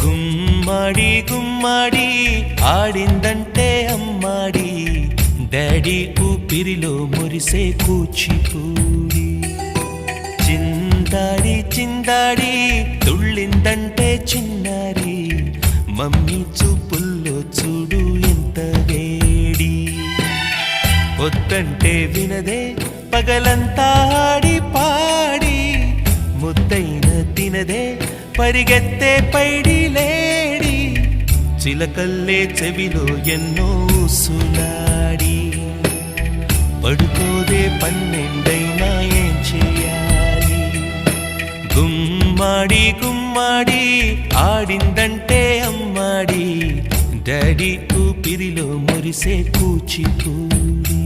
గుమ్మడి గుమ్మడి ఆడిందంటే అమ్మాడి daddy ఊపిరిలో మురిసే కూచిపూడి చిందాడి చిందాడి తుళ్ళిందంటే చిన్నారి మమ్మీ చూపుల్లో చూడు ఎంత వేడి వద్దంటే వినదే పగలంతా ఆడి పాడి ముద్దైన తినదే పరిగెత్తే పైడి లేడి చిలకల్లే చెవిలో ఎన్నో సులాడి పడుకోదే పన్నెండైనా ఏం చేయాలి గుమ్మాడి గుమ్మాడి ఆడిందంటే అమ్మాడి డాడీ ఊపిరిలో మురిసే కూచిపూడి